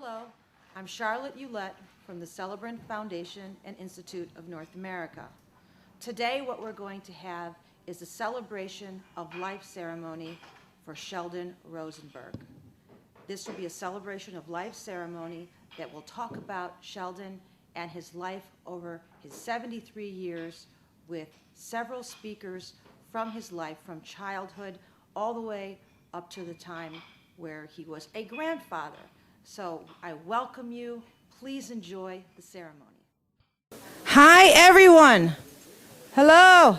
Hello, I'm Charlotte Ulett from the Celebrant Foundation and Institute of North America. Today what we're going to have is a celebration of life ceremony for Sheldon Rosenberg. This will be a celebration of life ceremony that will talk about Sheldon and his life over his 73 years with several speakers from his life, from childhood all the way up to the time where he was a grandfather. So I welcome you. Please enjoy the ceremony. Hi, everyone. Hello.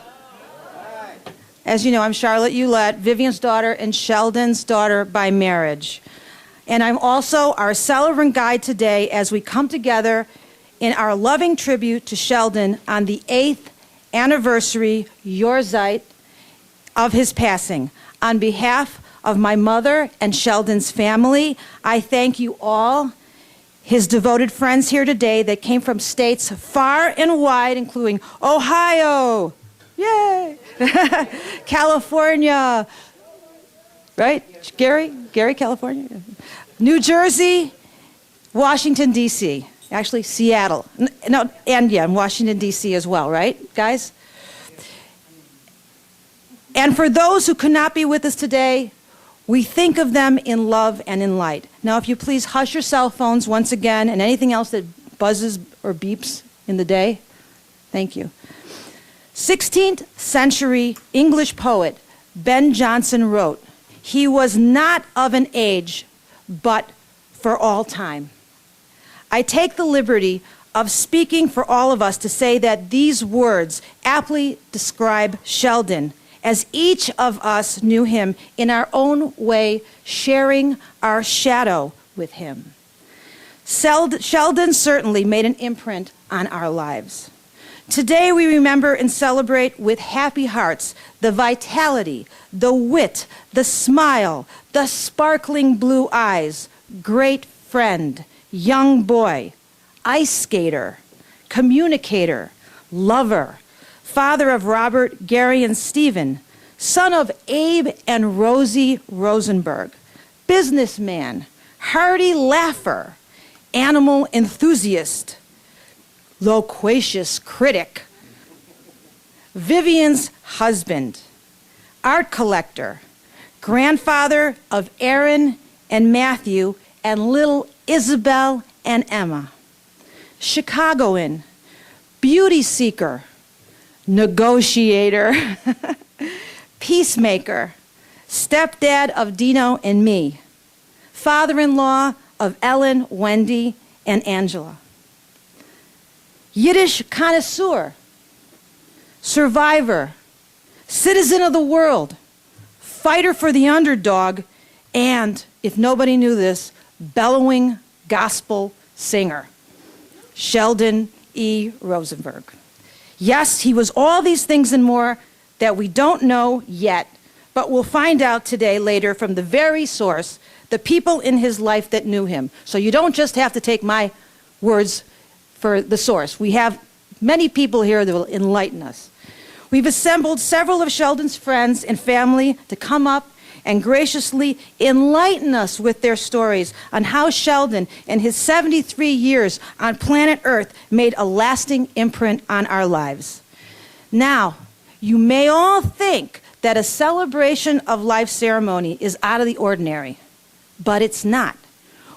As you know, I'm Charlotte Ulett, Vivian's daughter and Sheldon's daughter by marriage. And I'm also our celebrant guide today as we come together in our loving tribute to Sheldon on the 8th anniversary Yahrzeit of his passing. On behalf of my mother and Sheldon's family, I thank you all, his devoted friends here today that came from states far and wide, including Ohio, yay, California, right, Gary, California, New Jersey, Washington, D.C., actually Seattle, no, and yeah, Washington, D.C. as well, right, guys? And for those who could not be with us today, we think of them in love and in light. Now, if you please hush your cell phones once again and anything else that buzzes or beeps in the day. Thank you. 16th century English poet Ben Jonson wrote, "He was not of an age, but for all time." I take the liberty of speaking for all of us to say that these words aptly describe Sheldon, as each of us knew him in our own way, sharing our shadow with him. Sheldon certainly made an imprint on our lives. Today we remember and celebrate with happy hearts the vitality, the wit, the smile, the sparkling blue eyes, great friend, young boy, ice skater, communicator, lover, father of Robert, Gary, and Stephen, son of Abe and Rosie Rosenberg, businessman, hearty laugher, animal enthusiast, loquacious critic, Vivian's husband, art collector, grandfather of Aaron and Matthew and little Isabel and Emma, Chicagoan, beauty seeker, negotiator, peacemaker, stepdad of Dino and me, father-in-law of Ellen, Wendy, and Angela, Yiddish connoisseur, survivor, citizen of the world, fighter for the underdog, and, if nobody knew this, bellowing gospel singer, Sheldon E. Rosenberg. Yes, he was all these things and more that we don't know yet, but we'll find out today later from the very source, the people in his life that knew him. So you don't just have to take my words for the source. We have many people here that will enlighten us. We've assembled several of Sheldon's friends and family to come up and graciously enlighten us with their stories on how Sheldon, in his 73 years on planet Earth, made a lasting imprint on our lives. Now, you may all think that a celebration of life ceremony is out of the ordinary, but it's not.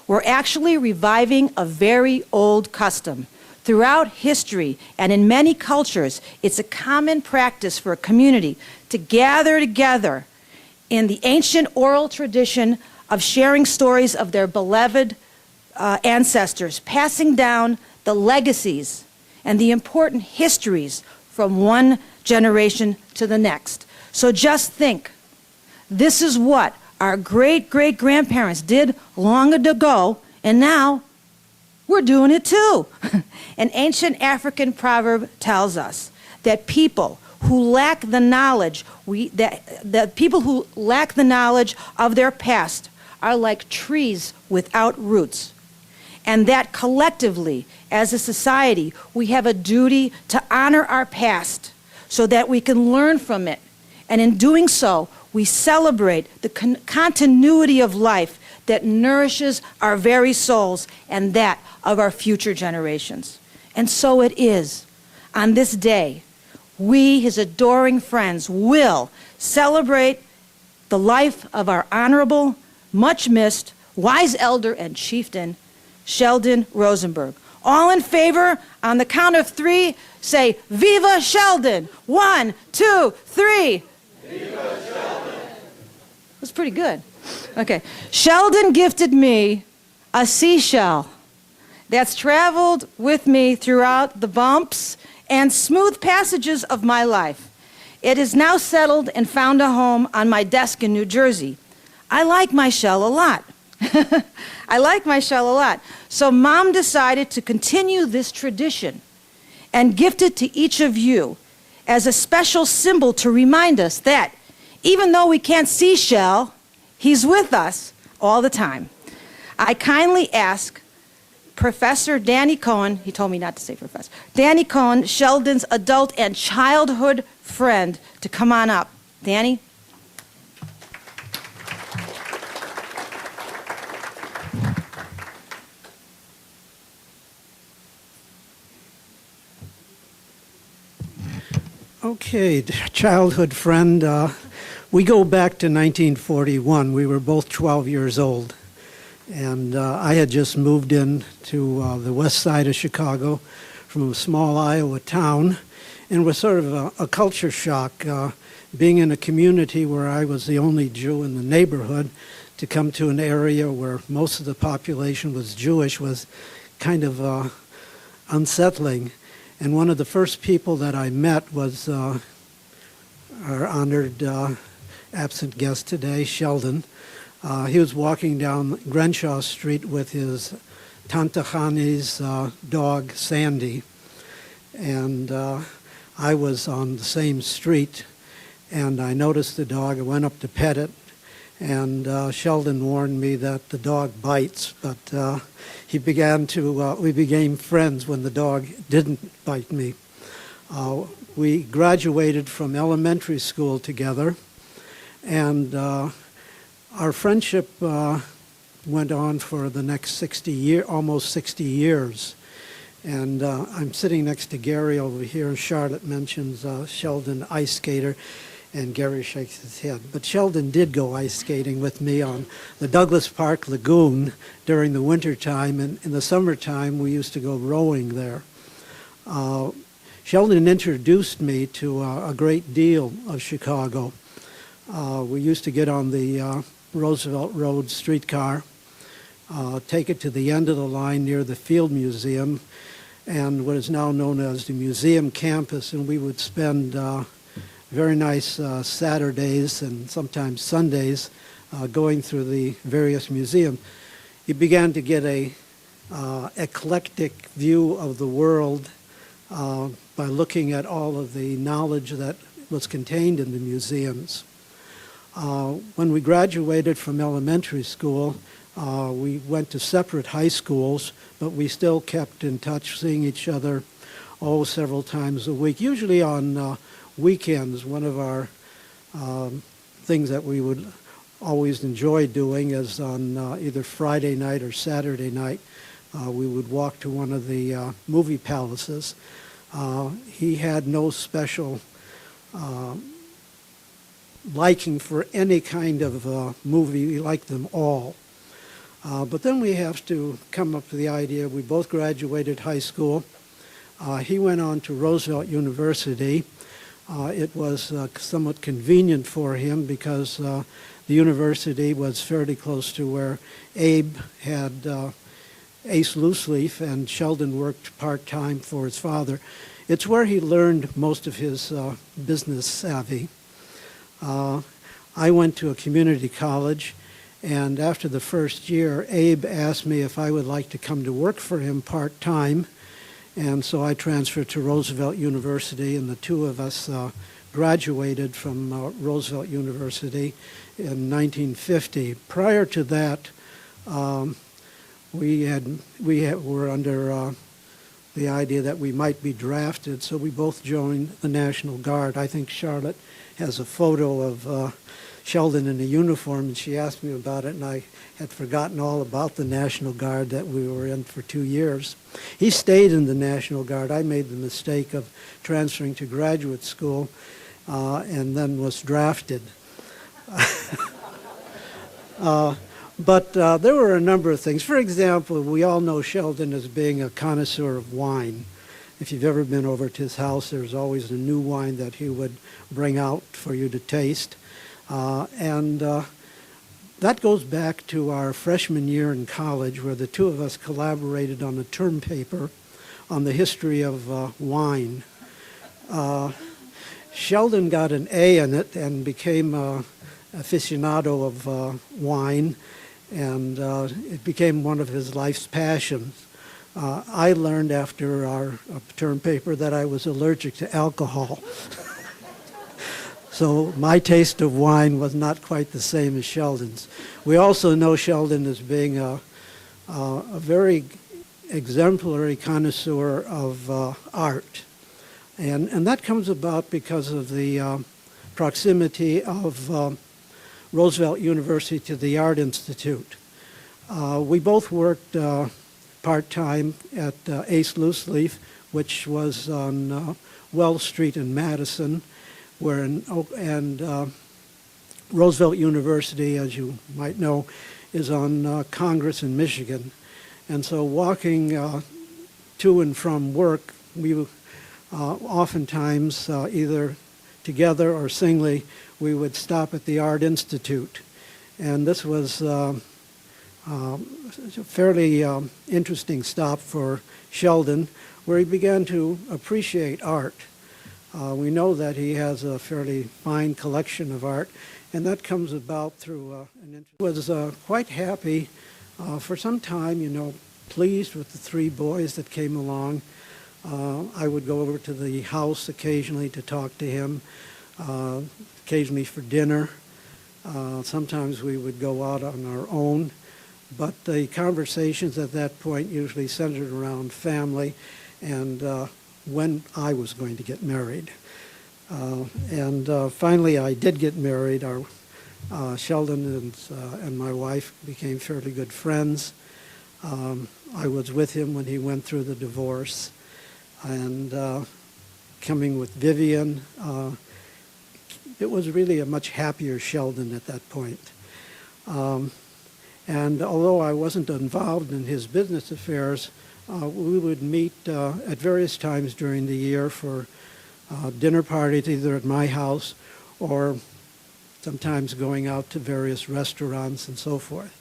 We're actually reviving a very old custom. Throughout history and in many cultures, it's a common practice for a community to gather together in the ancient oral tradition of sharing stories of their beloved ancestors, passing down the legacies and the important histories from one generation to the next. So just think, this is what our great-great-grandparents did long ago, and now we're doing it too. An ancient African proverb tells us that people who lack the knowledge, that people who lack the knowledge of their past are like trees without roots. And that collectively, as a society, we have a duty to honor our past so that we can learn from it. And in doing so, we celebrate the continuity of life that nourishes our very souls and that of our future generations. And so it is. On this day, we, his adoring friends, will celebrate the life of our honorable, much missed, wise elder and chieftain, Sheldon Rosenberg. All in favor, on the count of three, say, Viva Sheldon! 1, 2, 3. Viva Sheldon! That's pretty good. Okay. Sheldon gifted me a seashell that's traveled with me throughout the bumps and smooth passages of my life. It is now settled and found a home on my desk in New Jersey. I like my shell a lot. I like my shell a lot. So Mom decided to continue this tradition and gift it to each of you as a special symbol to remind us that even though we can't see Shell, he's with us all the time. I kindly ask Professor Danny Cohen, he told me not to say professor, Danny Cohen, Sheldon's adult and childhood friend, to come on up. Danny? Okay, childhood friend, we go back to 1941. We were both 12 years old. And I had just moved in to the west side of Chicago from a small Iowa town, and was sort of a culture shock. Being in a community where I was the only Jew in the neighborhood, to come to an area where most of the population was Jewish was kind of unsettling. And one of the first people that I met was our honored absent guest today, Sheldon. He was walking down Grenshaw Street with his Tante Hani's dog, Sandy. And I was on the same street, and I noticed the dog. I went up to pet it, and Sheldon warned me that the dog bites, but we became friends when the dog didn't bite me. We graduated from elementary school together, and our friendship went on for the next almost 60 years. And I'm sitting next to Gary over here. Charlotte mentions Sheldon, ice skater, and Gary shakes his head. But Sheldon did go ice skating with me on the Douglas Park Lagoon during the winter time, and in the summertime we used to go rowing there. Sheldon introduced me to a great deal of Chicago. We used to get on the Roosevelt Road streetcar, take it to the end of the line near the Field Museum and what is now known as the museum campus, and we would spend very nice Saturdays and sometimes Sundays going through the various museums. You began to get a eclectic view of the world by looking at all of the knowledge that was contained in the museums. When we graduated from elementary school, we went to separate high schools, but we still kept in touch, seeing each other several times a week, usually on weekends. One of our things that we would always enjoy doing is on either Friday night or Saturday night, we would walk to one of the movie palaces. He had no special liking for any kind of movie. He liked them all. But then we have to come up with the idea. We both graduated high school. He went on to Roosevelt University. It was somewhat convenient for him because the university was fairly close to where Abe had Ace Looseleaf, and Sheldon worked part-time for his father. It's where he learned most of his business savvy. I went to a community college, and after the first year, Abe asked me if I would like to come to work for him part-time, and so I transferred to Roosevelt University, and the two of us graduated from Roosevelt University in 1950. Prior to that, we were under the idea that we might be drafted, so we both joined the National Guard. I think Charlotte has a photo of Sheldon in a uniform, and she asked me about it, and I had forgotten all about the National Guard that we were in for 2 years. He stayed in the National Guard. I made the mistake of transferring to graduate school and then was drafted. But there were a number of things. For example, we all know Sheldon as being a connoisseur of wine. If you've ever been over to his house, there's always a new wine that he would bring out for you to taste. And that goes back to our freshman year in college, where the two of us collaborated on a term paper on the history of wine. Sheldon got an A in it and became an aficionado of wine, and it became one of his life's passions. I learned after our term paper that I was allergic to alcohol. So my taste of wine was not quite the same as Sheldon's. We also know Sheldon as being a very exemplary connoisseur of art. And that comes about because of the proximity of Roosevelt University to the Art Institute. We both worked part-time at Ace Loose Leaf, which was on Wells Street in Madison, and Roosevelt University, as you might know, is on Congress in Michigan. And so walking to and from work, we oftentimes, either together or singly, we would stop at the Art Institute. And this was a fairly interesting stop for Sheldon, where he began to appreciate art. We know that he has a fairly fine collection of art, and that comes about through an interest. He was quite happy for some time, pleased with the 3 boys that came along. I would go over to the house occasionally to talk to him, occasionally for dinner. Sometimes we would go out on our own, but the conversations at that point usually centered around family and when I was going to get married. Finally, I did get married. Sheldon and my wife became fairly good friends. I was with him when he went through the divorce. And coming with Vivian, it was really a much happier Sheldon at that point. And although I wasn't involved in his business affairs, we would meet at various times during the year for dinner parties, either at my house or sometimes going out to various restaurants and so forth.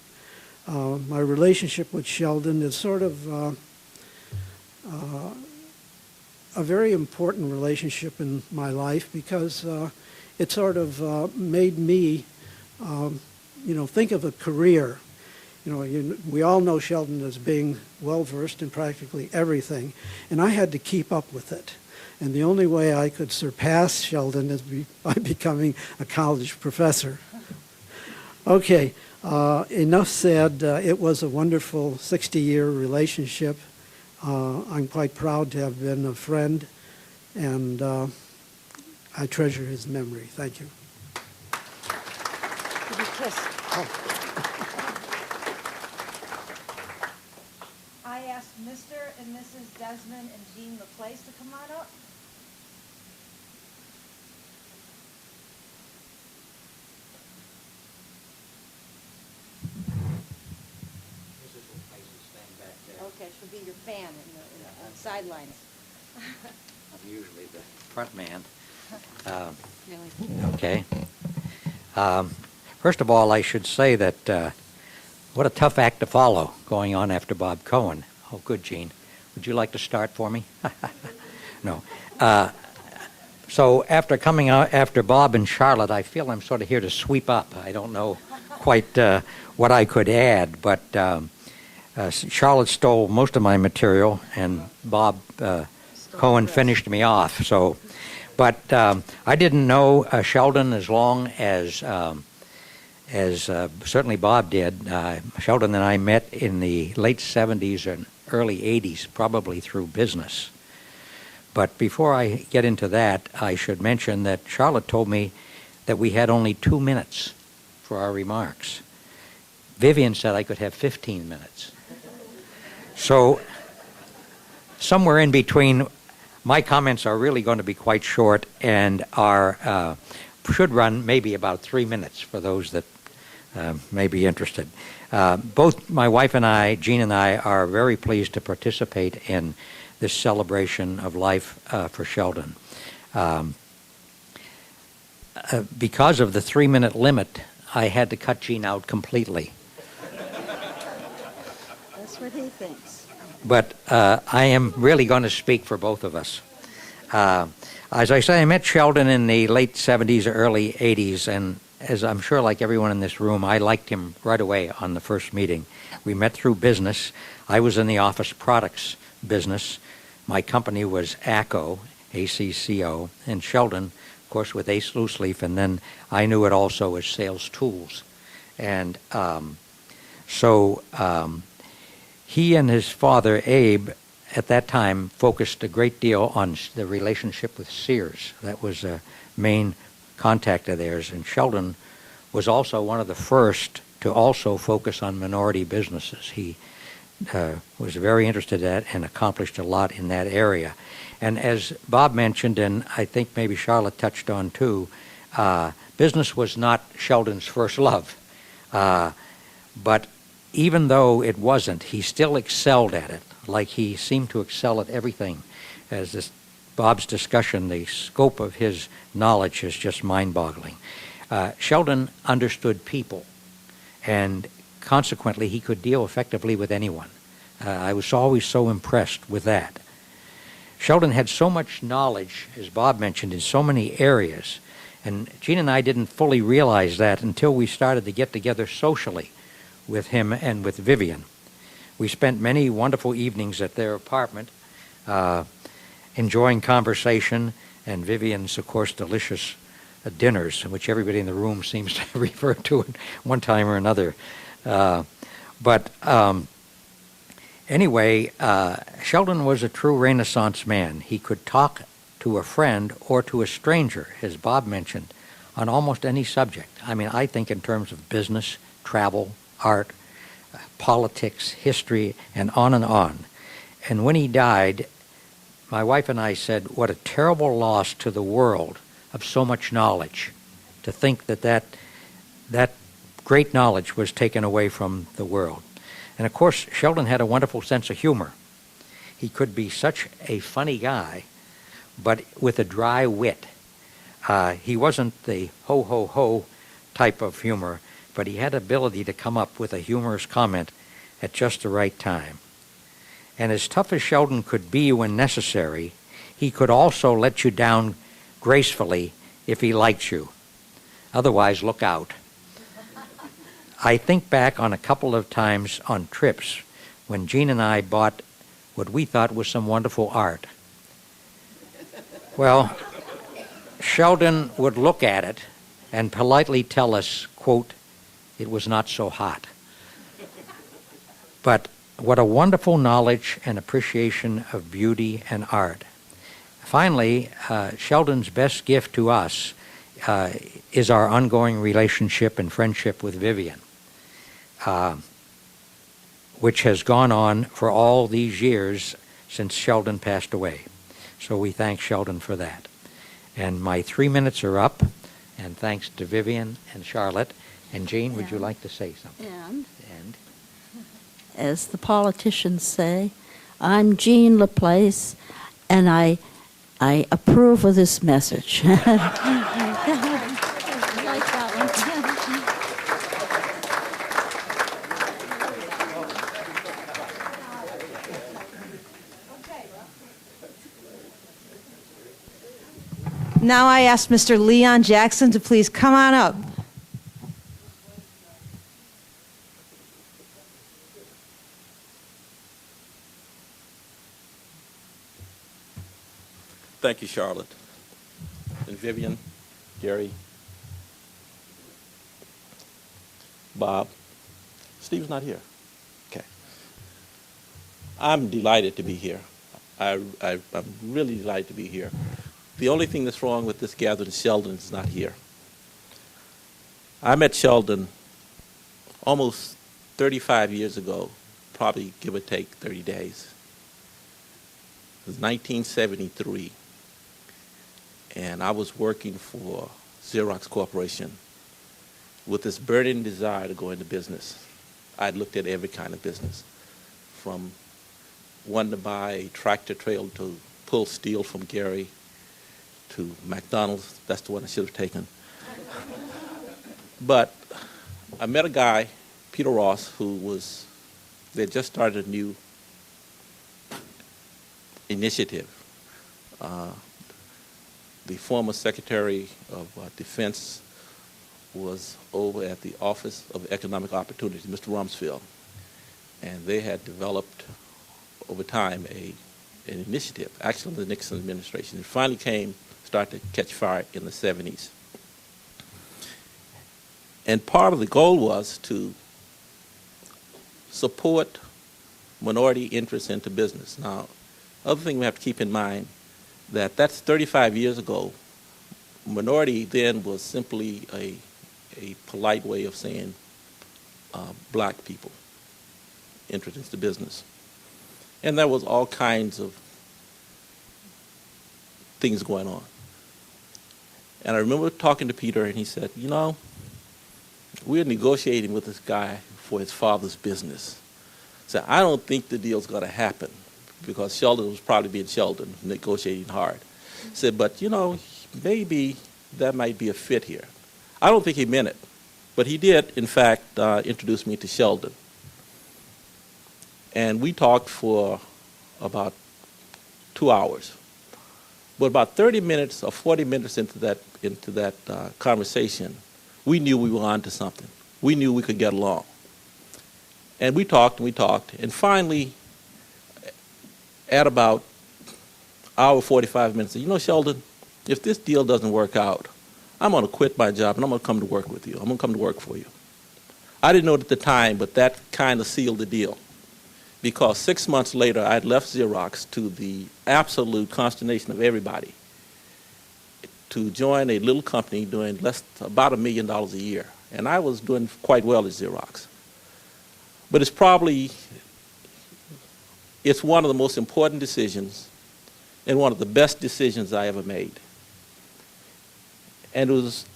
My relationship with Sheldon is sort of a very important relationship in my life because it sort of made me, think of a career. We all know Sheldon as being well-versed in practically everything, and I had to keep up with it. And the only way I could surpass Sheldon is by becoming a college professor. Okay, enough said. It was a wonderful 60-year relationship. I'm quite proud to have been a friend, and I treasure his memory. Thank you. Give me a kiss. Oh. I asked Mr. and Mrs. Desmond and Jean LaPlace to come on up. Okay, she'll be your fan in the sidelines. I'm usually the front man. Really? Okay. First of all, I should say that what a tough act to follow, going on after Bob Cohen. Oh, good, Gene. Would you like to start for me? No. So after coming out after Bob and Charlotte, I feel I'm sort of here to sweep up. I don't know quite what I could add, but Charlotte stole most of my material, and Bob Cohen finished me off. So, but I didn't know Sheldon as long as certainly Bob did. Sheldon and I met in the late 70s and early 80s, probably through business. But before I get into that, I should mention that Charlotte told me that we had only 2 minutes for our remarks. Vivian said I could have 15 minutes. So somewhere in between, my comments are really going to be quite short and are should run maybe about 3 minutes for those that may be interested. Both my wife and I, Jean and I, are very pleased to participate in this celebration of life for Sheldon. Because of the 3-minute limit, I had to cut Jean out completely. That's what he thinks. But I am really going to speak for both of us. As I say, I met Sheldon in the late 70s, early 80s, and as I'm sure like everyone in this room, I liked him right away on the first meeting. We met through business. I was in the office products business. My company was ACCO, A-C-C-O, and Sheldon, of course, with Ace Loose Leaf, and then I knew it also as Sales Tools. And so he and his father, Abe, at that time focused a great deal on the relationship with Sears. That was a main contact of theirs. And Sheldon was also one of the first to also focus on minority businesses. He was very interested in that and accomplished a lot in that area. And as Bob mentioned, and I think maybe Charlotte touched on too, business was not Sheldon's first love. But even though it wasn't, he still excelled at it, like he seemed to excel at everything. As this Bob's discussion, the scope of his knowledge is just mind-boggling. Sheldon understood people, and consequently, he could deal effectively with anyone. I was always so impressed with that. Sheldon had so much knowledge, as Bob mentioned, in so many areas, and Jean and I didn't fully realize that until we started to get together socially with him and with Vivian. We spent many wonderful evenings at their apartment, enjoying conversation, and Vivian's, of course, delicious dinners, which everybody in the room seems to refer to at one time or another. Anyway, Sheldon was a true Renaissance man. He could talk to a friend or to a stranger, as Bob mentioned, on almost any subject. I mean, I think in terms of business, travel, art, politics, history, and on and on. And when he died, my wife and I said, what a terrible loss to the world of so much knowledge, to think that great knowledge was taken away from the world. And of course, Sheldon had a wonderful sense of humor. He could be such a funny guy, but with a dry wit. He wasn't the ho-ho-ho type of humor, but he had ability to come up with a humorous comment at just the right time. And as tough as Sheldon could be when necessary, he could also let you down gracefully if he liked you. Otherwise, look out. I think back on a couple of times on trips when Jean and I bought what we thought was some wonderful art. Well, Sheldon would look at it and politely tell us, quote, it was not so hot. But what a wonderful knowledge and appreciation of beauty and art. Finally, Sheldon's best gift to us is our ongoing relationship and friendship with Vivian, which has gone on for all these years since Sheldon passed away. So we thank Sheldon for that. And my 3 minutes are up, and thanks to Vivian and Charlotte. And Jean, would you like to say something? And as the politicians say, I'm Jean Laplace, and I approve of this message. I like that one. Now I ask Mr. Leon Jackson to please come on up. Thank you, Charlotte. And Vivian, Gary, Bob. Steve's not here. Okay. I'm delighted to be here. I'm really delighted to be here. The only thing that's wrong with this gathering, Sheldon is not here. I met Sheldon almost 35 years ago, probably give or take 30 days. It was 1973, and I was working for Xerox Corporation with this burning desire to go into business. I'd looked at every kind of business, from wanting to buy a tractor trailer to pull steel from Gary to McDonald's. That's the one I should have taken. But I met a guy, Peter Ross, they had just started a new initiative. The former Secretary of Defense was over at the Office of Economic Opportunity, Mr. Rumsfeld, and they had developed over time an initiative, actually the Nixon administration. It finally started to catch fire in the 70s. And part of the goal was to support minority interests into business. Now, other thing we have to keep in mind, that's 35 years ago. Minority then was simply a polite way of saying black people entered into business. And there was all kinds of things going on. And I remember talking to Peter, and he said, we're negotiating with this guy for his father's business. So I don't think the deal's going to happen, because Sheldon was probably being Sheldon, negotiating hard. He said, but, maybe that might be a fit here. I don't think he meant it, but he did, in fact, introduce me to Sheldon. And we talked for about 2 hours. But about 30 minutes or 40 minutes into that conversation, we knew we were on to something. We knew we could get along. And we talked, and finally, at about hour 45 minutes, I said, Sheldon, if this deal doesn't work out, I'm going to quit my job and I'm going to come to work with you. I'm going to come to work for you. I didn't know it at the time, but that kind of sealed the deal, because 6 months later, I had left Xerox, to the absolute consternation of everybody, to join a little company doing about $1 million a year. And I was doing quite well at Xerox. But it's one of the most important decisions and one of the best decisions I ever made. And it was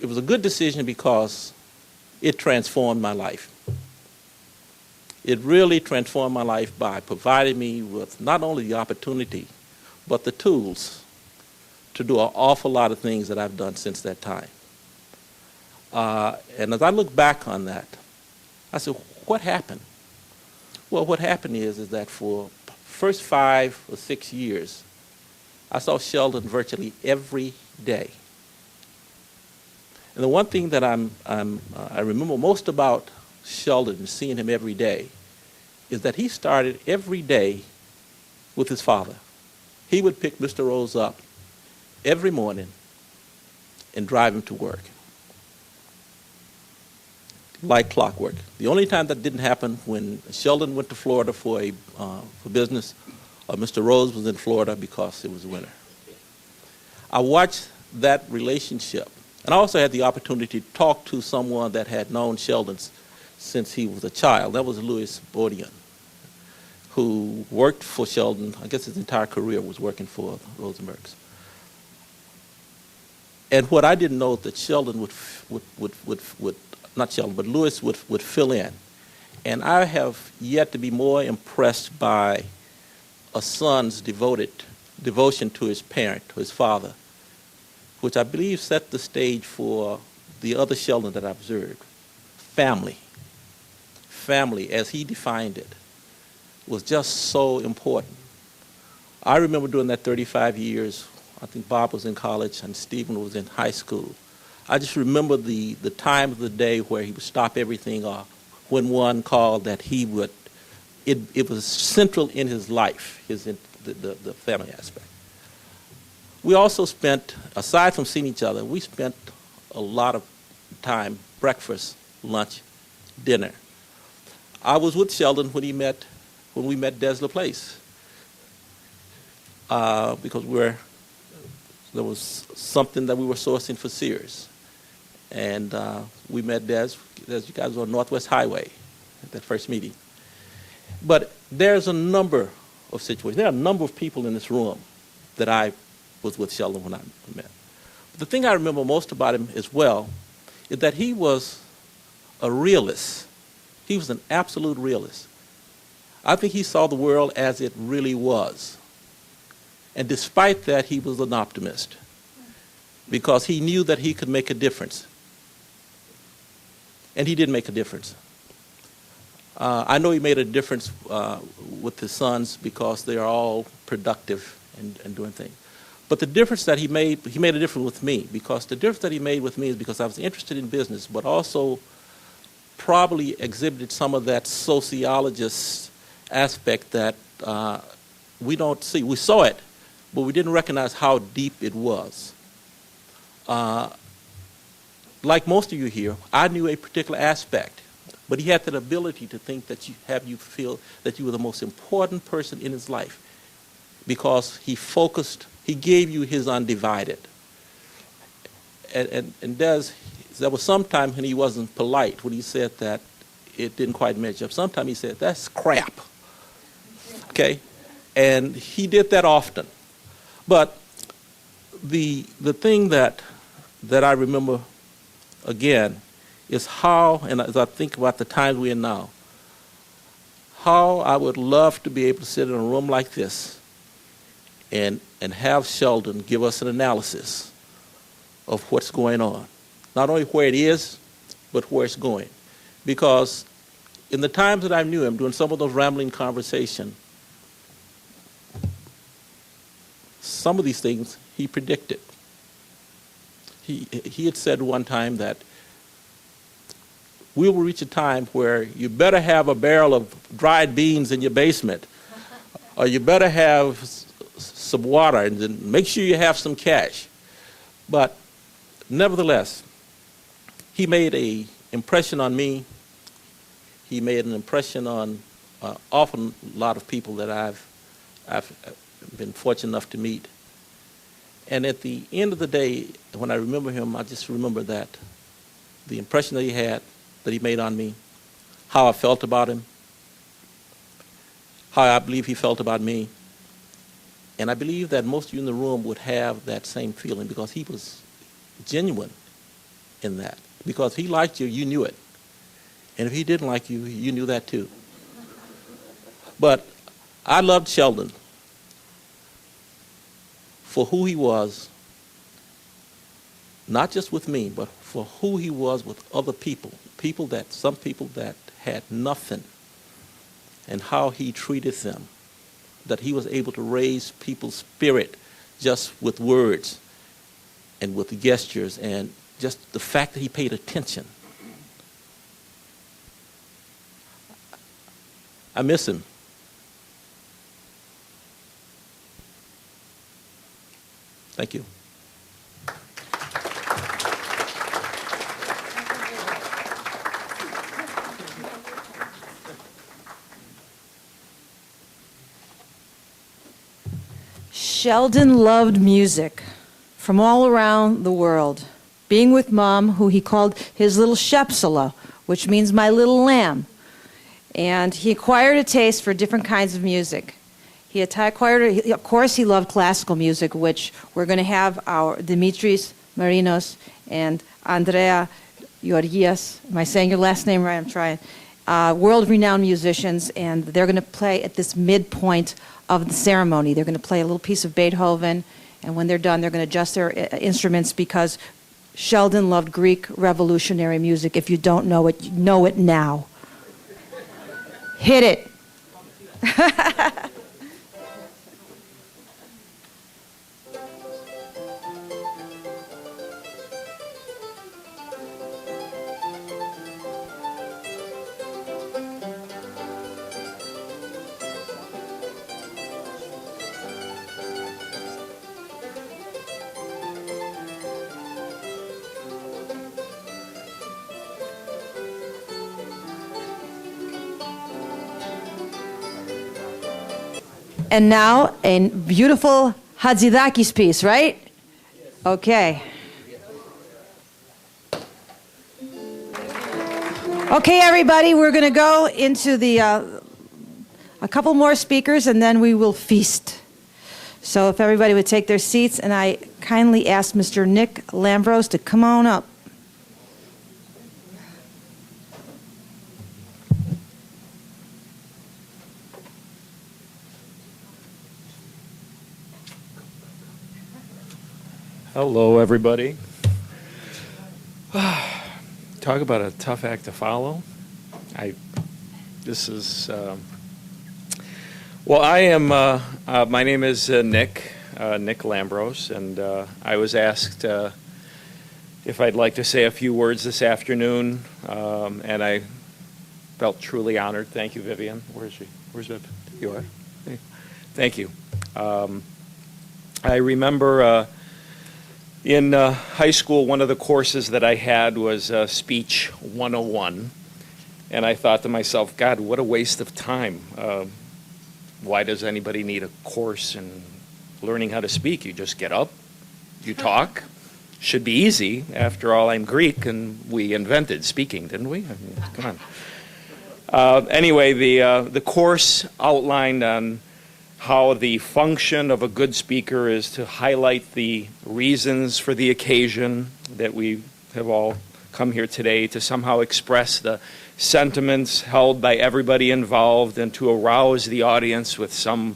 a good decision because it transformed my life. It really transformed my life by providing me with not only the opportunity, but the tools to do an awful lot of things that I've done since that time. And as I look back on that, I said, what happened? Well, what happened is that for the first 5 or 6 years, I saw Sheldon virtually every day. And the one thing that I remember most about Sheldon and seeing him every day is that he started every day with his father. He would pick Mr. Rose up every morning and drive him to work, like clockwork. The only time that didn't happen when Sheldon went to Florida for business, or Mr. Rose was in Florida because it was winter. I watched that relationship, and I also had the opportunity to talk to someone that had known Sheldon since he was a child. That was Louis Baudian, who worked for Sheldon. I guess his entire career was working for Rosenbergs. And what I didn't know that Sheldon would not Sheldon, but Louis would fill in. And I have yet to be more impressed by a son's devotion to his parent, to his father, which I believe set the stage for the other Sheldon that I observed. Family, as he defined it, was just so important. I remember during that 35 years, I think Bob was in college and Stephen was in high school. I just remember the time of the day where he would stop everything off when one called that he would, it was central in his life, the family aspect. We also spent, aside from seeing each other, we spent a lot of time, breakfast, lunch, dinner. I was with Sheldon when we met Des Place, because there was something that we were sourcing for Sears. And we met Des, you guys were on Northwest Highway at that first meeting. But there's a number of situations. There are a number of people in this room that I was with Sheldon when I met. But the thing I remember most about him as well is that he was a realist. He was an absolute realist. I think he saw the world as it really was. And despite that, he was an optimist because he knew that he could make a difference. And he did make a difference. I know he made a difference with his sons because they are all productive and doing things. But the difference that he made a difference with me, because the difference that he made with me is because I was interested in business, but also probably exhibited some of that sociologist aspect that we don't see. We saw it, but we didn't recognize how deep it was. Like most of you here, I knew a particular aspect, but he had that ability to think that you feel that you were the most important person in his life because he gave you his undivided. And there was some time when he wasn't polite, when he said that it didn't quite match up. Sometimes he said, that's crap. Okay? And he did that often. But the thing that I remember again is how, and as I think about the times we're in now, how I would love to be able to sit in a room like this and have Sheldon give us an analysis of what's going on. Not only where it is, but where it's going. Because in the times that I knew him, doing some of those rambling conversations, some of these things he predicted. He had said one time that we will reach a time where you better have a barrel of dried beans in your basement, or you better have some water, and then make sure you have some cash. But nevertheless, he made an impression on me. He made an impression on often a lot of people that I've been fortunate enough to meet. And at the end of the day, when I remember him, I just remember that the impression that he had, that he made on me, how I felt about him, how I believe he felt about me. And I believe that most of you in the room would have that same feeling because he was genuine in that. Because if he liked you, you knew it. And if he didn't like you, you knew that too. But I loved Sheldon for who he was, not just with me, but for who he was with other people, some people that had nothing, and how he treated them, that he was able to raise people's spirit just with words and with gestures and just the fact that he paid attention. I miss him. Thank you. Sheldon loved music from all around the world. Being with Mom, who he called his little Shepsala, which means my little lamb. And he acquired a taste for different kinds of music. Of course, he loved classical music, which we're going to have our Dimitris Marinos and Andrea Georgias. Am I saying your last name right? I'm trying. World-renowned musicians, and they're going to play at this midpoint of the ceremony. They're going to play a little piece of Beethoven, and when they're done, they're going to adjust their instruments because Sheldon loved Greek revolutionary music. If you don't know it, you know it now. Hit it. And now, a beautiful Hatzidakis piece, right? Okay. Okay, everybody, we're going to go into a couple more speakers, and then we will feast. So if everybody would take their seats, and I kindly ask Mr. Nick Lambros to come on up. Hello, everybody. Talk about a tough act to follow. I am, my name is Nick Lambros, and I was asked if I'd like to say a few words this afternoon, and I felt truly honored. Thank you, Vivian. Where is she? Where's Viv? You are? Hey. Thank you. I remember in high school, one of the courses that I had was Speech 101, and I thought to myself, God, what a waste of time. Why does anybody need a course in learning how to speak? You just get up, you talk. Should be easy. After all, I'm Greek, and we invented speaking, didn't we? I mean, come on. Anyway, the course outlined on how the function of a good speaker is to highlight the reasons for the occasion, that we have all come here today to somehow express the sentiments held by everybody involved and to arouse the audience with some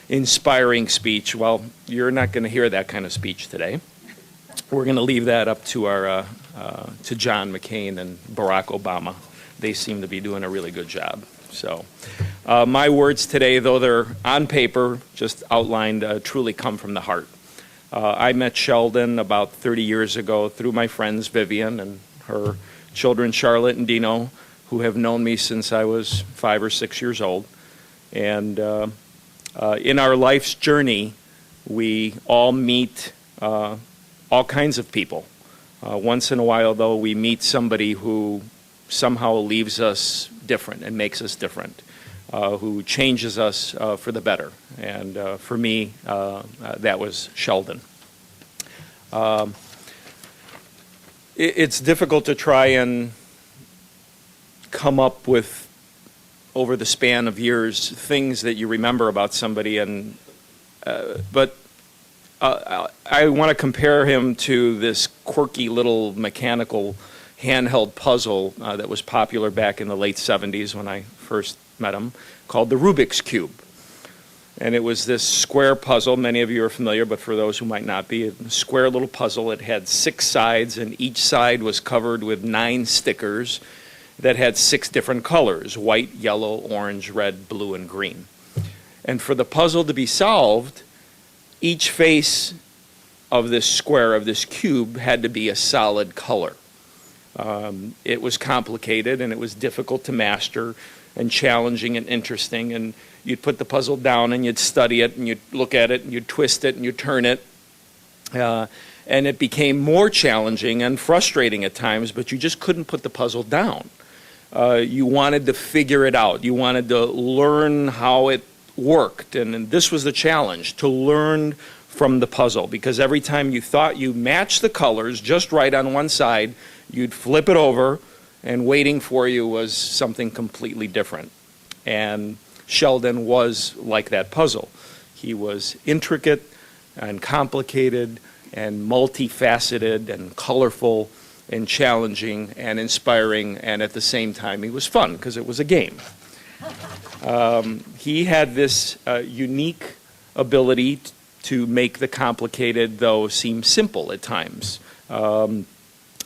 inspiring speech. Well, you're not going to hear that kind of speech today. We're going to leave that up to to John McCain and Barack Obama. They seem to be doing a really good job. So my words today, though they're on paper, just outlined, truly come from the heart. I met Sheldon about 30 years ago through my friends Vivian and her children Charlotte and Dino, who have known me since I was 5 or 6 years old. And in our life's journey, we all meet all kinds of people. Once in a while, though, we meet somebody who somehow leaves us different and makes us different, who changes us for the better. And for me, that was Sheldon. It's difficult to try and come up with, over the span of years, things that you remember about somebody. And but I want to compare him to this quirky little mechanical handheld puzzle that was popular back in the late 70s when I first met him, called the Rubik's Cube. And it was this square puzzle. Many of you are familiar, but for those who might not be, a square little puzzle. It had 6 sides, and each side was covered with 9 stickers that had 6 different colors: white, yellow, orange, red, blue, and green. And for the puzzle to be solved, each face of this square, of this cube, had to be a solid color. It was complicated, and it was difficult to master, and challenging and interesting. And you'd put the puzzle down, and you'd study it, and you'd look at it, and you'd twist it, and you'd turn it. And it became more challenging and frustrating at times, but you just couldn't put the puzzle down. You wanted to figure it out. You wanted to learn how it worked. And this was the challenge, to learn from the puzzle, because every time you thought you matched the colors just right on one side, you'd flip it over, and waiting for you was something completely different. And Sheldon was like that puzzle. He was intricate and complicated and multifaceted and colorful and challenging and inspiring, and at the same time he was fun because it was a game. He had this unique ability to make the complicated, though, seem simple at times.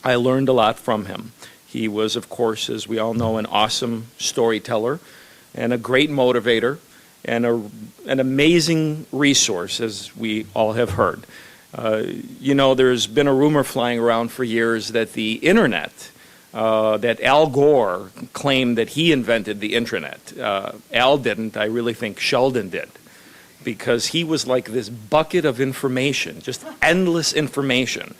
I learned a lot from him. He was, of course, as we all know, an awesome storyteller and a great motivator and an amazing resource, as we all have heard. There's been a rumor flying around for years that the internet, that Al Gore claimed that he invented the internet. Al didn't. I really think Sheldon did, because he was like this bucket of information, just endless information.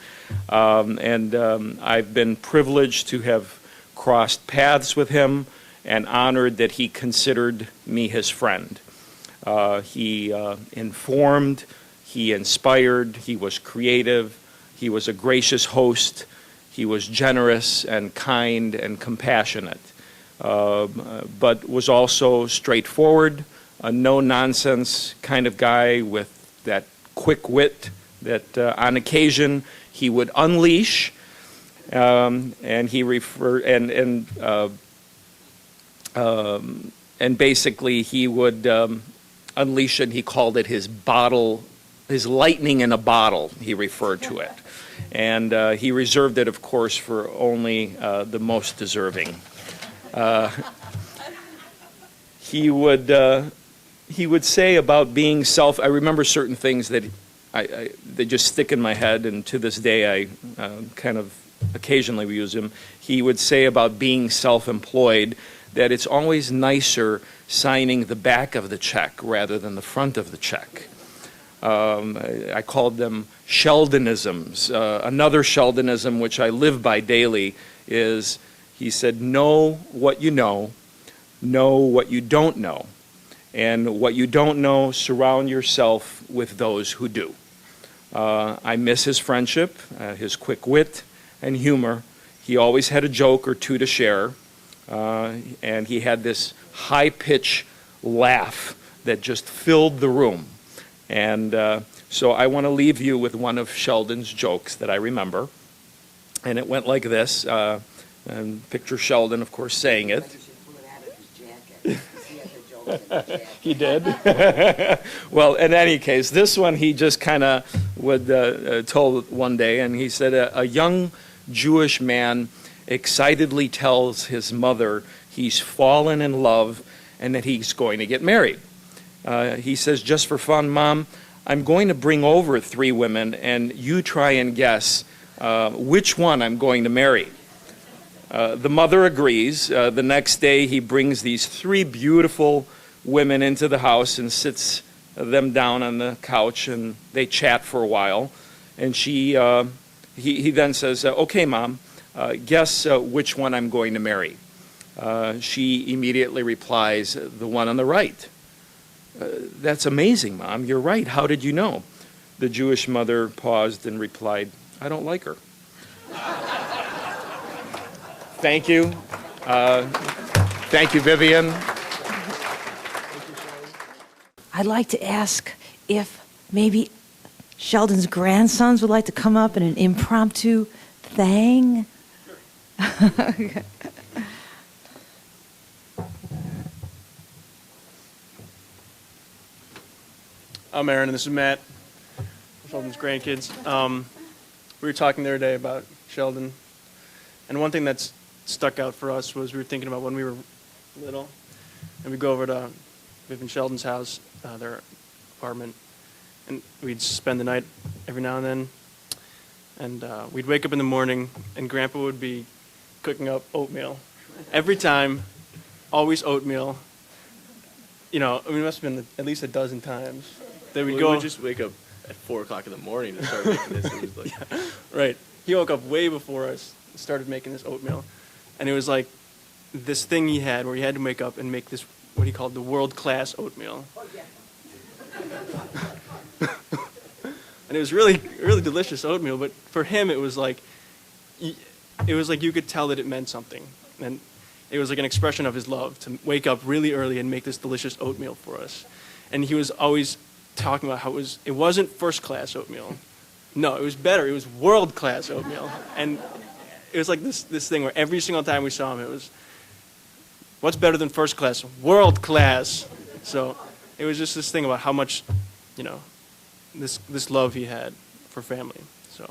I've been privileged to have crossed paths with him and honored that he considered me his friend. He informed, he inspired, he was creative, he was a gracious host, He was generous and kind and compassionate, but was also straightforward, a no-nonsense kind of guy with that quick wit that on occasion he would unleash, and basically he would unleash it. He called it his lightning in a bottle. He referred to it, and he reserved it, of course, for only the most deserving. He would say about being I remember certain things that they just stick in my head, and to this day I kind of occasionally use them. He would say about being self-employed that it's always nicer signing the back of the check rather than the front of the check. I called them Sheldonisms. Another Sheldonism, which I live by daily, is he said, know what you know what you don't know, and what you don't know, surround yourself with those who do. I miss his friendship, his quick wit and humor. He always had a joke or two to share, and he had this high-pitched laugh that just filled the room. And so I want to leave you with one of Sheldon's jokes that I remember, and it went like this. And picture Sheldon, of course, saying it. He did. Well, in any case, this one he just kind of told one day, and he said a young Jewish man excitedly tells his mother he's fallen in love and that he's going to get married. He says, just for fun, Mom, I'm going to bring over 3 women, and you try and guess which one I'm going to marry. The mother agrees. The next day he brings these 3 beautiful women into the house and sits them down on the couch, and they chat for a while. And he then says, okay, Mom, guess which one I'm going to marry. She immediately replies, the one on the right. That's amazing, Mom. You're right. How did you know? The Jewish mother paused and replied, I don't like her. Thank you. Thank you, Vivian. I'd like to ask if maybe Sheldon's grandsons would like to come up in an impromptu thing. I'm Aaron, and this is Matt, Sheldon's grandkids. We were talking the other day about Sheldon, and one thing that's stuck out for us was we were thinking about when we were little, and we'd go over to Viv and Sheldon's house, their apartment, and we'd spend the night every now and then, and we'd wake up in the morning, and Grandpa would be cooking up oatmeal. Every time, always oatmeal. You know, I mean, it must have been at least a dozen times. Then we'd We go. would just wake up at 4 o'clock in the morning to start making this. It was like, Yeah, right. He woke up way before us and started making this oatmeal. And it was like this thing he had where he had to wake up and make this, what he called the world-class oatmeal. Oh, yeah. And it was really, really delicious oatmeal, but for him it was like you could tell that it meant something. And it was like an expression of his love to wake up really early and make this delicious oatmeal for us. And he was always talking about how it wasn't first-class oatmeal. No, it was better. It was world-class oatmeal. And it was like this thing where every single time we saw him, it was, what's better than first class? World class. So it was just this thing about how much, this love he had for family. So,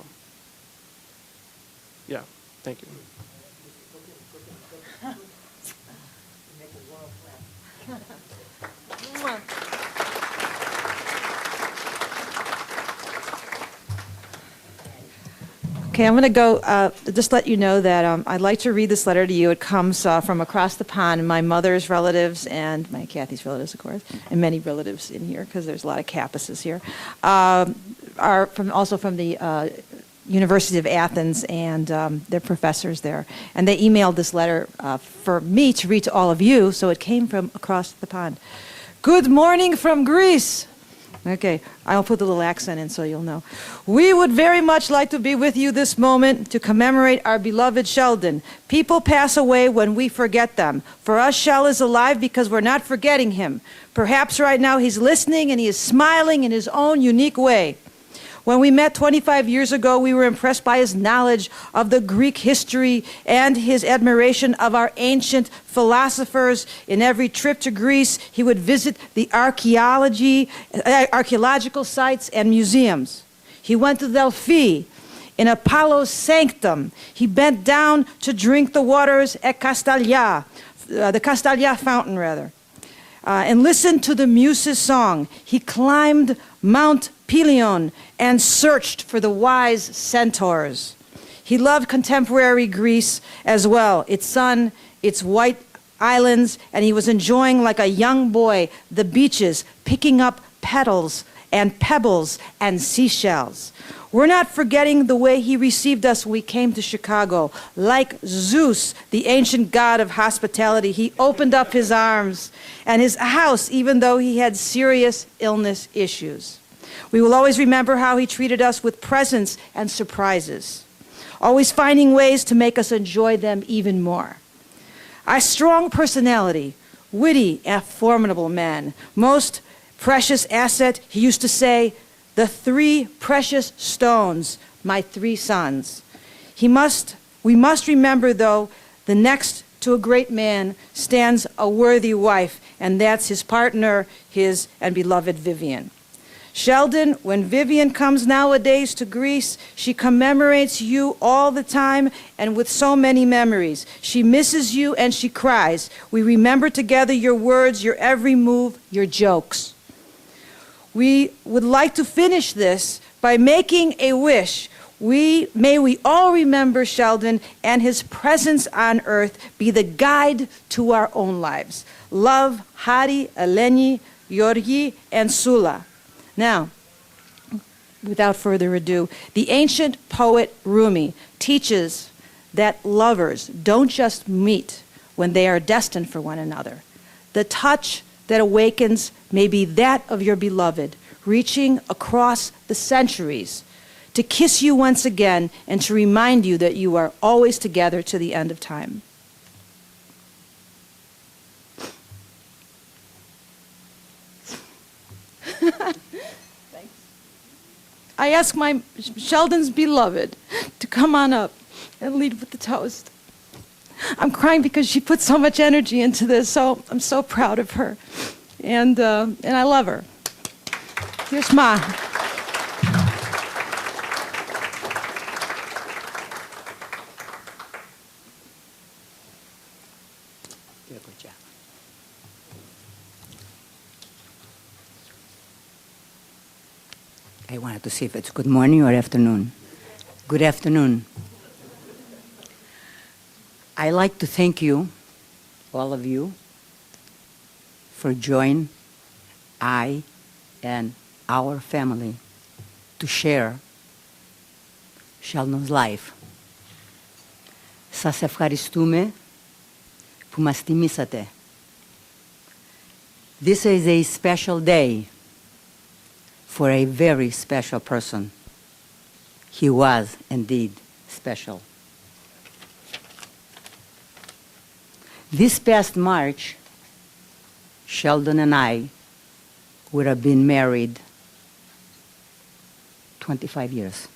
yeah, thank you. Okay, I'm going to go, just let you know that I'd like to read this letter to you. It comes from across the pond, my mother's relatives and my Kathy's relatives, of course, and many relatives in here because there's a lot of Cappuses here, are also from the University of Athens, and they're professors there. And they emailed this letter for me to read to all of you, so it came from across the pond. Good morning from Greece. Okay, I'll put the little accent in so you'll know. We would very much like to be with you this moment to commemorate our beloved Sheldon. People pass away when we forget them. For us, Shell is alive because we're not forgetting him. Perhaps right now he's listening and he is smiling in his own unique way. When we met 25 years ago, we were impressed by his knowledge of the Greek history and his admiration of our ancient philosophers. In every trip to Greece, he would visit the archaeological sites and museums. He went to Delphi. In Apollo's sanctum, he bent down to drink the waters at Castalia, the Castalia fountain, rather, and listened to the Muses' song. He climbed Mount Pelion and searched for the wise centaurs. He loved contemporary Greece as well, its sun, its white islands, and he was enjoying like a young boy the beaches, picking up petals and pebbles and seashells. We're not forgetting the way he received us when we came to Chicago. Like Zeus, the ancient god of hospitality, he opened up his arms and his house even though he had serious illness issues. We will always remember how he treated us with presents and surprises, always finding ways to make us enjoy them even more. A strong personality, witty and formidable man, most precious asset, he used to say, the 3 precious stones, my 3 sons. We must remember, though, the next to a great man stands a worthy wife, and that's his partner, his and beloved Vivian. Sheldon, when Vivian comes nowadays to Greece, she commemorates you all the time and with so many memories. She misses you and she cries. We remember together your words, your every move, your jokes. We would like to finish this by making a wish. May we all remember Sheldon and his presence on earth be the guide to our own lives. Love, Hari, Eleni, Yorgi, and Sula. Now, without further ado, the ancient poet Rumi teaches that lovers don't just meet when they are destined for one another. The touch that awakens may be that of your beloved, reaching across the centuries to kiss you once again and to remind you that you are always together to the end of time. I ask my Sheldon's beloved to come on up and lead with the toast. I'm crying because she put so much energy into this, so I'm so proud of her. And I love her. Here's Ma. Good job. I wanted to see if it's good morning or afternoon. Good afternoon. I like to thank you, all of you, for joining I and our family to share Sheldon's life. Σας ευχαριστούμε που μας τιμήσατε. This is a special day for a very special person. He was indeed special. This past March, Sheldon and I would have been married 25 years.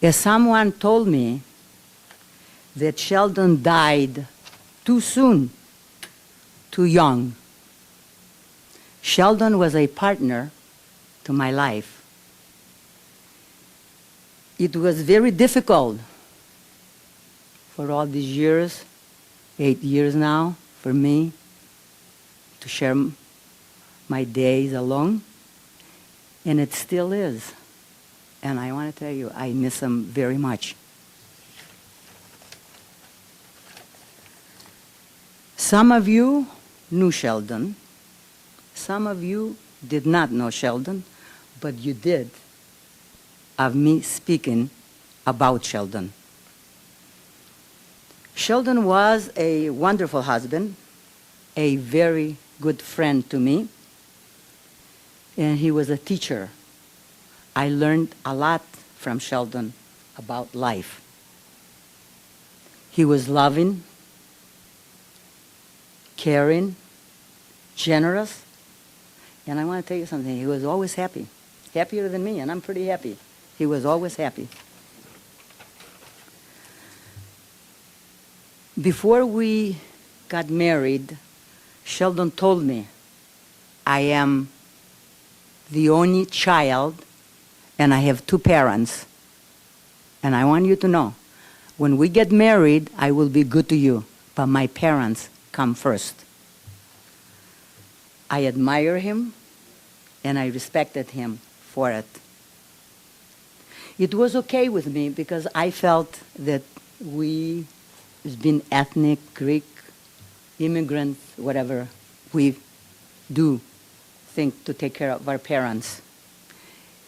As someone told me that Sheldon died too soon, too young. Sheldon was a partner to my life. It was very difficult for all these years, 8 years now, for me to share my days alone, and it still is. And I want to tell you, I miss him very much. Some of you knew Sheldon. Some of you did not know Sheldon, but you did of me speaking about Sheldon. Sheldon was a wonderful husband, a very good friend to me. and he was a teacher. I learned a lot from Sheldon about life. He was loving, caring, generous, and I want to tell you something, he was always happy. Happier than me, and I'm pretty happy. He was always happy. Before we got married, Sheldon told me, I am the only child and I have two parents. And I want you to know, when we get married, I will be good to you, but my parents come first. I admire him and I respected him for it. It was okay with me because I felt that we, as being ethnic, Greek, immigrants, whatever, we do think to take care of our parents.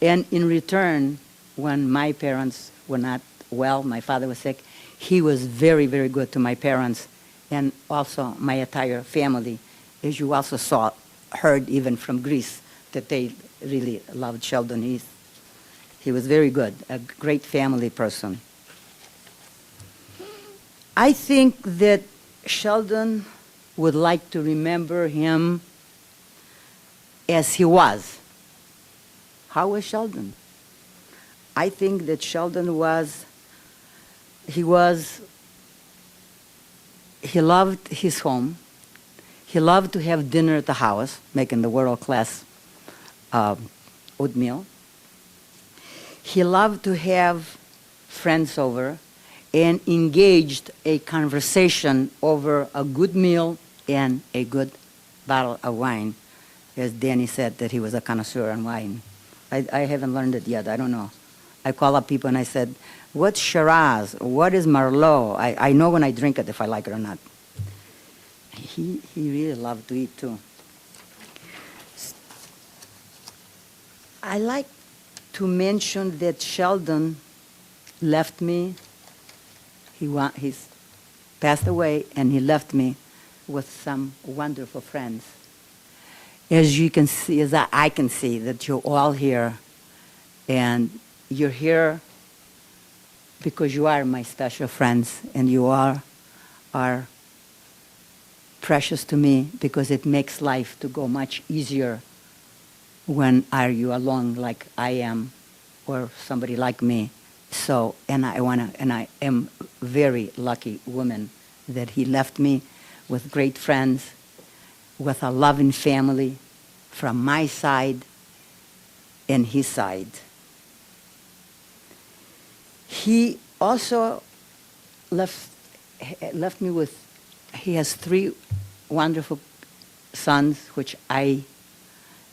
And in return, when my parents were not well, my father was sick, he was very, very good to my parents and also my entire family. As you also heard even from Greece, that they really loved Sheldon. He was very good, a great family person. I think that Sheldon would like to remember him as he was. How was Sheldon? I think that Sheldon he loved his home. He loved to have dinner at the house, making the world-class oatmeal. He loved to have friends over and engaged a conversation over a good meal and a good bottle of wine. As Danny said, that he was a connoisseur in wine. I haven't learned it yet. I don't know. I call up people and I said, what's Shiraz? What is Merlot? I know when I drink it if I like it or not. He really loved to eat too. I like to mention that Sheldon left me. He's passed away and he left me with some wonderful friends. As you can see, as I can see, that you're all here, and you're here because you are my special friends, and you are precious to me because it makes life to go much easier when are you alone like I am, or somebody like me. So, and I am very lucky woman that he left me with great friends, with a loving family from my side and his side. He also left me with, he has 3 wonderful sons, which I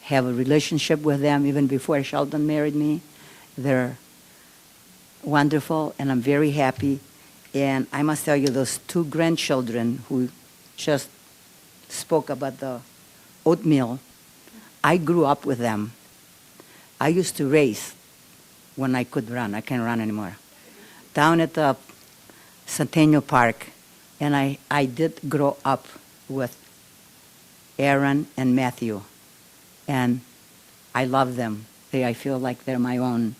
have a relationship with them even before Sheldon married me. They're wonderful and I'm very happy. And I must tell you, those 2 grandchildren who just spoke about the oatmeal, I grew up with them. I used to race when I could run. I can't run anymore. Down at the Centennial Park, and I did grow up with Aaron and Matthew, and I love them. I feel like they're my own.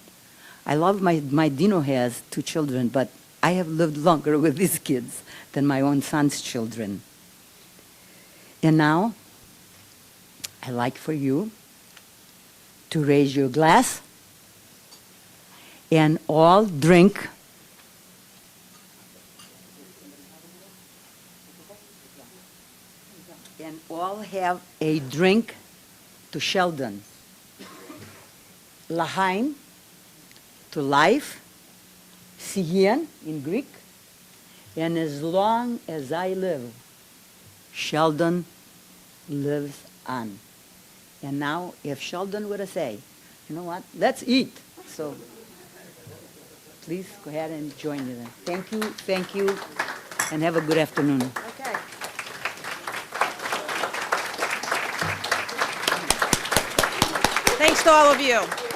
I love my Dino has 2 children, but I have lived longer with these kids than my own son's children. And now, I'd like for you to raise your glass and all drink and all have a drink to Sheldon. Lahain, to life, Sigien in Greek, and as long as I live, Sheldon lives on. And now, if Sheldon were to say, you know what, let's eat. So, please go ahead and join me then. Thank you, and have a good afternoon. Okay. Thanks to all of you.